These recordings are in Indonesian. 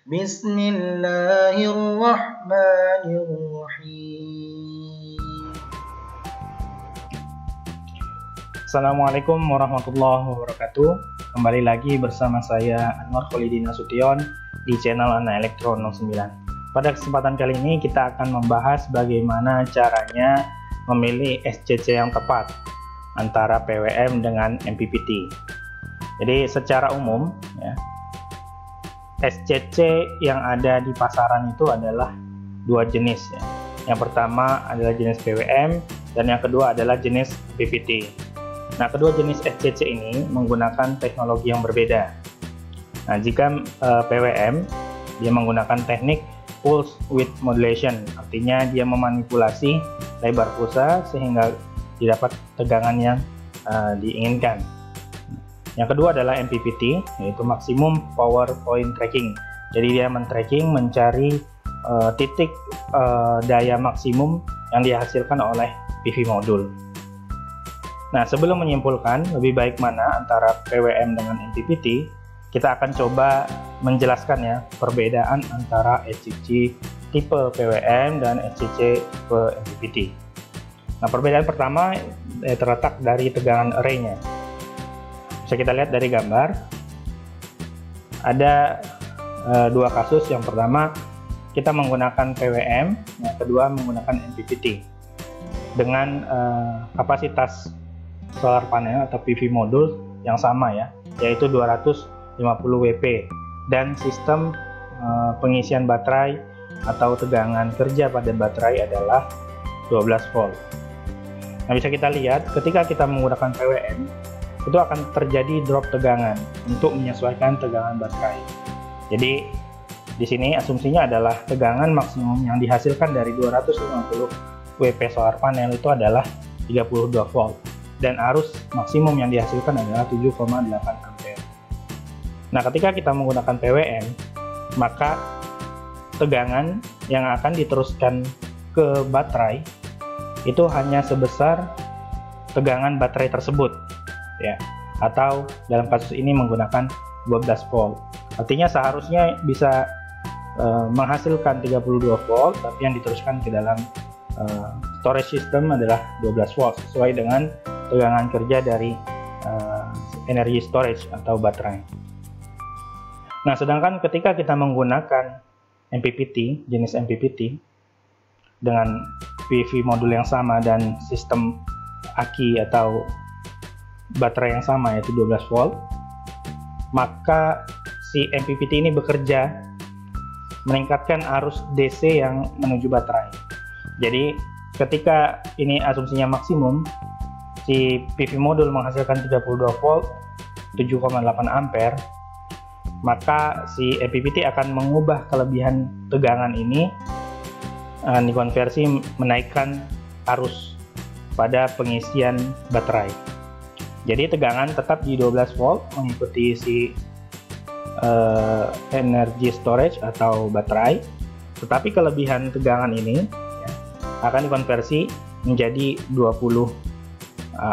Bismillahirrahmanirrahim. Assalamualaikum warahmatullahi wabarakatuh. Kembali lagi bersama saya Anwar Kholidi Nasution di channel Anak Elektro 09. Pada kesempatan kali ini kita akan membahas bagaimana caranya memilih SCC yang tepat antara PWM dengan MPPT. Jadi secara umum ya, SCC yang ada di pasaran itu adalah dua jenis ya. Yang pertama adalah jenis PWM dan yang kedua adalah jenis MPPT. Nah, kedua jenis SCC ini menggunakan teknologi yang berbeda. Nah, jika PWM dia menggunakan teknik pulse width modulation, artinya dia memanipulasi lebar pulsa sehingga didapat tegangan yang diinginkan. Yang kedua adalah MPPT, yaitu maximum power point tracking. Jadi dia men-tracking, mencari titik daya maksimum yang dihasilkan oleh PV modul. Nah, sebelum menyimpulkan lebih baik mana antara PWM dengan MPPT, kita akan coba menjelaskan ya perbedaan antara SCC tipe PWM dan SCC tipe MPPT. Nah, perbedaan pertama terletak dari tegangan array-nya. Bisa kita lihat dari gambar, ada dua kasus. Yang pertama kita menggunakan PWM, yang kedua menggunakan MPPT dengan kapasitas solar panel atau PV modul yang sama ya, yaitu 250 WP, dan sistem pengisian baterai atau tegangan kerja pada baterai adalah 12 volt. Nah, bisa kita lihat ketika kita menggunakan PWM itu akan terjadi drop tegangan untuk menyesuaikan tegangan baterai. Jadi di sini asumsinya adalah tegangan maksimum yang dihasilkan dari 250 WP solar panel itu adalah 32 volt. Dan arus maksimum yang dihasilkan adalah 7,8 ampere. Nah, ketika kita menggunakan PWM, maka tegangan yang akan diteruskan ke baterai itu hanya sebesar tegangan baterai tersebut ya, atau dalam kasus ini menggunakan 12 volt. Artinya seharusnya bisa menghasilkan 32 volt, tapi yang diteruskan ke dalam storage system adalah 12 volt sesuai dengan tegangan kerja dari energi storage atau baterai. Nah, sedangkan ketika kita menggunakan MPPT, jenis MPPT dengan PV modul yang sama dan sistem aki atau baterai yang sama yaitu 12 volt, maka si MPPT ini bekerja meningkatkan arus DC yang menuju baterai. Jadi ketika ini asumsinya maksimum, si PV modul menghasilkan 32 volt 7,8 ampere, maka si MPPT akan mengubah kelebihan tegangan ini dikonversi menaikkan arus pada pengisian baterai. Jadi tegangan tetap di 12 volt mengikuti si energy storage atau baterai, tetapi kelebihan tegangan ini ya, akan dikonversi menjadi 20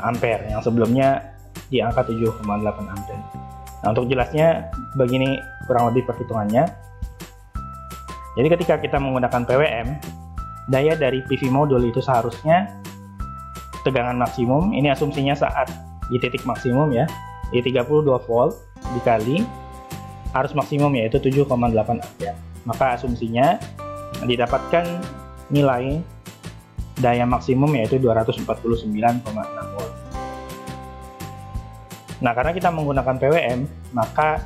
ampere yang sebelumnya di angka 7,8 ampere. Nah, untuk jelasnya begini kurang lebih perhitungannya. Jadi ketika kita menggunakan PWM, daya dari PV modul itu seharusnya tegangan maksimum, ini asumsinya saat di titik maksimum ya, di 32 volt dikali arus maksimum yaitu 7,8 ampere. Maka asumsinya didapatkan nilai daya maksimum yaitu 249,6 volt. Nah, karena kita menggunakan PWM, maka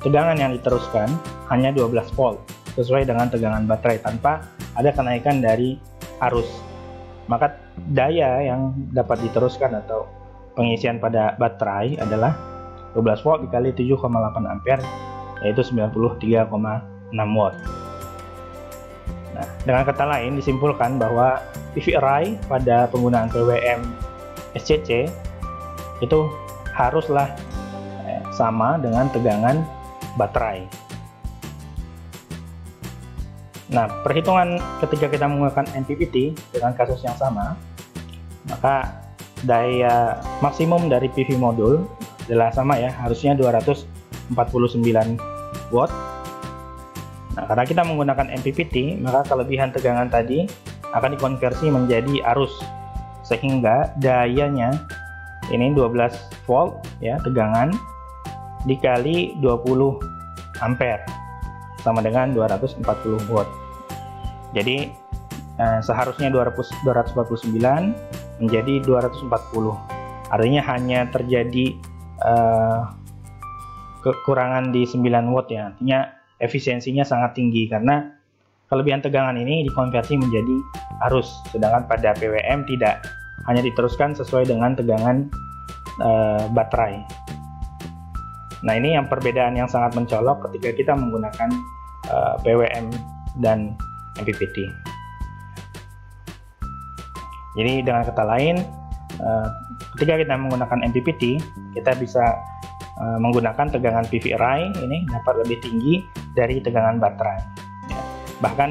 tegangan yang diteruskan hanya 12 volt sesuai dengan tegangan baterai tanpa ada kenaikan dari arus. Maka daya yang dapat diteruskan atau pengisian pada baterai adalah 12 volt dikali 7,8 ampere yaitu 93,6 watt. Nah, dengan kata lain disimpulkan bahwa PV array pada penggunaan PWM SCC itu haruslah sama dengan tegangan baterai. Nah, perhitungan ketika kita menggunakan MPPT dengan kasus yang sama, maka daya maksimum dari PV modul adalah sama ya, harusnya 249 watt Nah, karena kita menggunakan MPPT, maka kelebihan tegangan tadi akan dikonversi menjadi arus, sehingga dayanya ini 12 volt ya, tegangan dikali 20 ampere sama dengan 240 watt. Jadi seharusnya 249 menjadi 240. Artinya hanya terjadi kekurangan di 9 watt ya. Artinya efisiensinya sangat tinggi karena kelebihan tegangan ini dikonversi menjadi arus, sedangkan pada PWM tidak, hanya diteruskan sesuai dengan tegangan baterai. Nah, ini yang perbedaan yang sangat mencolok ketika kita menggunakan PWM dan MPPT. Jadi dengan kata lain, ketika kita menggunakan MPPT, kita bisa menggunakan tegangan PV array ini dapat lebih tinggi dari tegangan baterai. Ya. Bahkan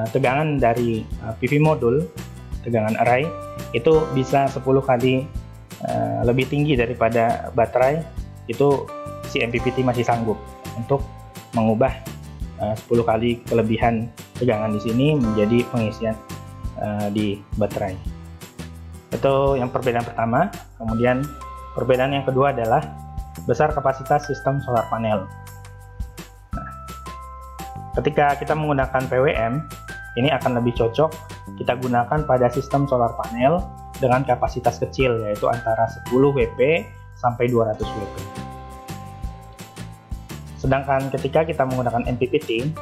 tegangan dari PV modul, tegangan array itu bisa 10 kali lebih tinggi daripada baterai. Itu si MPPT masih sanggup untuk mengubah 10 kali kelebihan tegangan di sini menjadi pengisian di baterai. Itu yang perbedaan pertama. Kemudian perbedaan yang kedua adalah besar kapasitas sistem solar panel. Nah, ketika kita menggunakan PWM, ini akan lebih cocok kita gunakan pada sistem solar panel dengan kapasitas kecil, yaitu antara 10 WP sampai 200 WP. Sedangkan ketika kita menggunakan MPPT,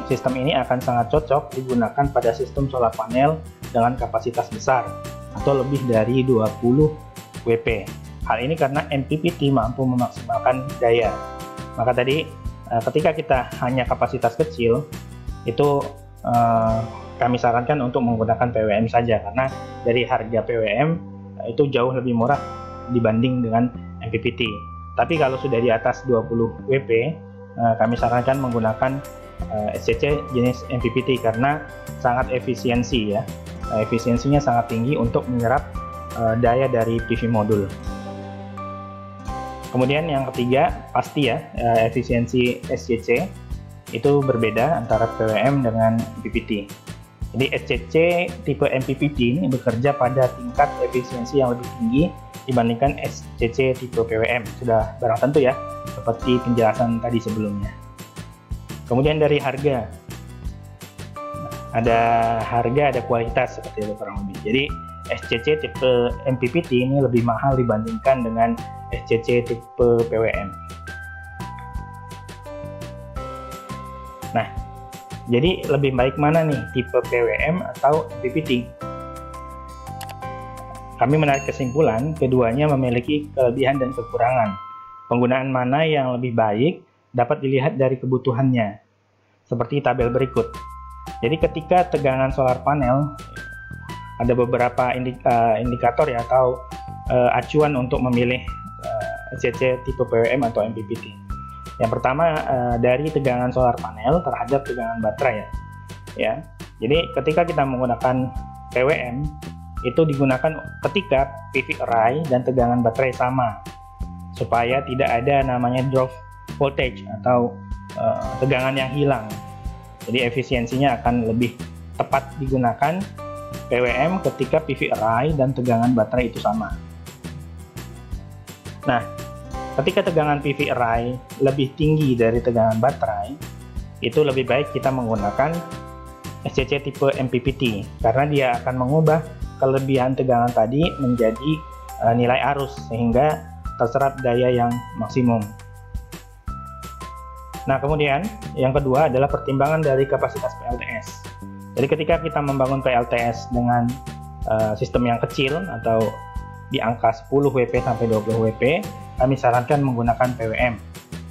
sistem ini akan sangat cocok digunakan pada sistem solar panel dengan kapasitas besar atau lebih dari 20 WP. Hal ini karena MPPT mampu memaksimalkan daya. Maka tadi ketika kita hanya kapasitas kecil, itu kami sarankan untuk menggunakan PWM saja, karena dari harga PWM itu jauh lebih murah dibanding dengan MPPT. Tapi kalau sudah di atas 20 WP, kami sarankan menggunakan SCC jenis MPPT karena sangat efisiensi ya. Efisiensinya sangat tinggi untuk menyerap daya dari PV modul. Kemudian yang ketiga, pasti ya, efisiensi SCC itu berbeda antara PWM dengan MPPT. Jadi SCC tipe MPPT ini bekerja pada tingkat efisiensi yang lebih tinggi dibandingkan SCC tipe PWM. Sudah barang tentu ya, seperti penjelasan tadi sebelumnya. Kemudian dari harga, ada harga, ada kualitas seperti itu kurang lebih. Jadi SCC tipe MPPT ini lebih mahal dibandingkan dengan SCC tipe PWM. Nah, jadi lebih baik mana nih, tipe PWM atau MPPT? Kami menarik kesimpulan keduanya memiliki kelebihan dan kekurangan. Penggunaan mana yang lebih baik dapat dilihat dari kebutuhannya, seperti tabel berikut. Jadi ketika tegangan solar panel, ada beberapa indikator ya, atau acuan untuk memilih SCC tipe PWM atau MPPT. Yang pertama dari tegangan solar panel terhadap tegangan baterai ya. Jadi ketika kita menggunakan PWM, itu digunakan ketika PV array dan tegangan baterai sama, supaya tidak ada namanya drop voltage atau tegangan yang hilang. Jadi efisiensinya akan lebih tepat digunakan PWM ketika PV array dan tegangan baterai itu sama. Nah, ketika tegangan PV array lebih tinggi dari tegangan baterai, itu lebih baik kita menggunakan SCC tipe MPPT, karena dia akan mengubah kelebihan tegangan tadi menjadi nilai arus, sehingga terserap daya yang maksimum. Nah, kemudian yang kedua adalah pertimbangan dari kapasitas PLTS. Jadi ketika kita membangun PLTS dengan sistem yang kecil atau di angka 10 WP sampai 20 WP, kami sarankan menggunakan PWM.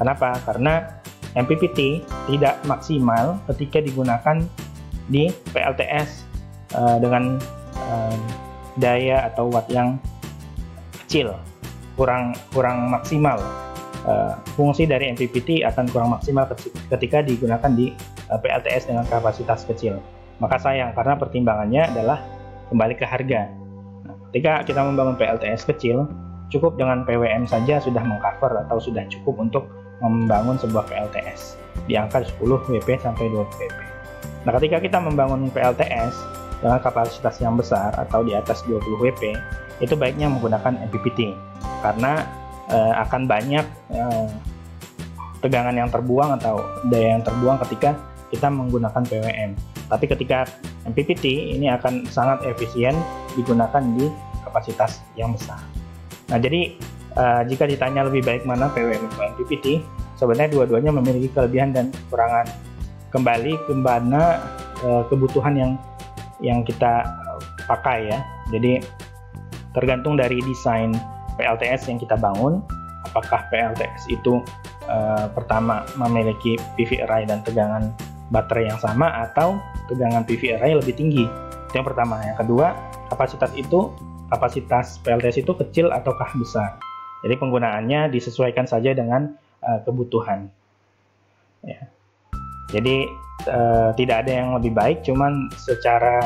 Kenapa? Karena MPPT tidak maksimal ketika digunakan di PLTS dengan daya atau watt yang kecil, kurang maksimal. Fungsi dari MPPT akan kurang maksimal ketika digunakan di PLTS dengan kapasitas kecil. Maka sayang, karena pertimbangannya adalah kembali ke harga. Nah, ketika kita membangun PLTS kecil, cukup dengan PWM saja sudah mengcover atau sudah cukup untuk membangun sebuah PLTS. di angka 10 WP sampai 20 WP. Nah, ketika kita membangun PLTS dengan kapasitas yang besar atau di atas 20 WP, itu baiknya menggunakan MPPT karena akan banyak tegangan yang terbuang atau daya yang terbuang ketika kita menggunakan PWM. Tapi ketika MPPT ini akan sangat efisien digunakan di kapasitas yang besar. Nah, jadi jika ditanya lebih baik mana PWM atau MPPT, sebenarnya dua-duanya memiliki kelebihan dan kekurangan. Kembali ke mana kebutuhan yang kita pakai ya. Jadi tergantung dari desain PLTS yang kita bangun, apakah PLTS itu pertama memiliki PV array dan tegangan baterai yang sama atau tegangan PV array lebih tinggi. Itu yang pertama. Yang kedua, kapasitas PLTS itu kecil ataukah besar. Jadi penggunaannya disesuaikan saja dengan kebutuhan. Ya. Jadi tidak ada yang lebih baik, cuman secara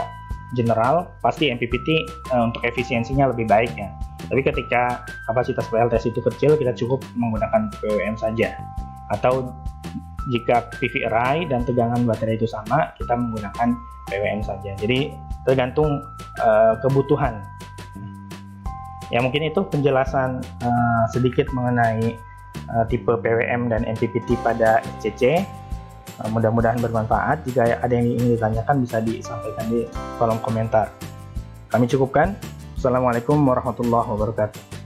general pasti MPPT untuk efisiensinya lebih baik ya. Tapi ketika kapasitas PLTS itu kecil, kita cukup menggunakan PWM saja. Atau jika PV array dan tegangan baterai itu sama, kita menggunakan PWM saja. Jadi tergantung kebutuhan. Ya, mungkin itu penjelasan sedikit mengenai tipe PWM dan MPPT pada SCC. Mudah-mudahan bermanfaat. Jika ada yang ingin ditanyakan bisa disampaikan di kolom komentar. Kami cukupkan. Assalamualaikum warahmatullahi wabarakatuh.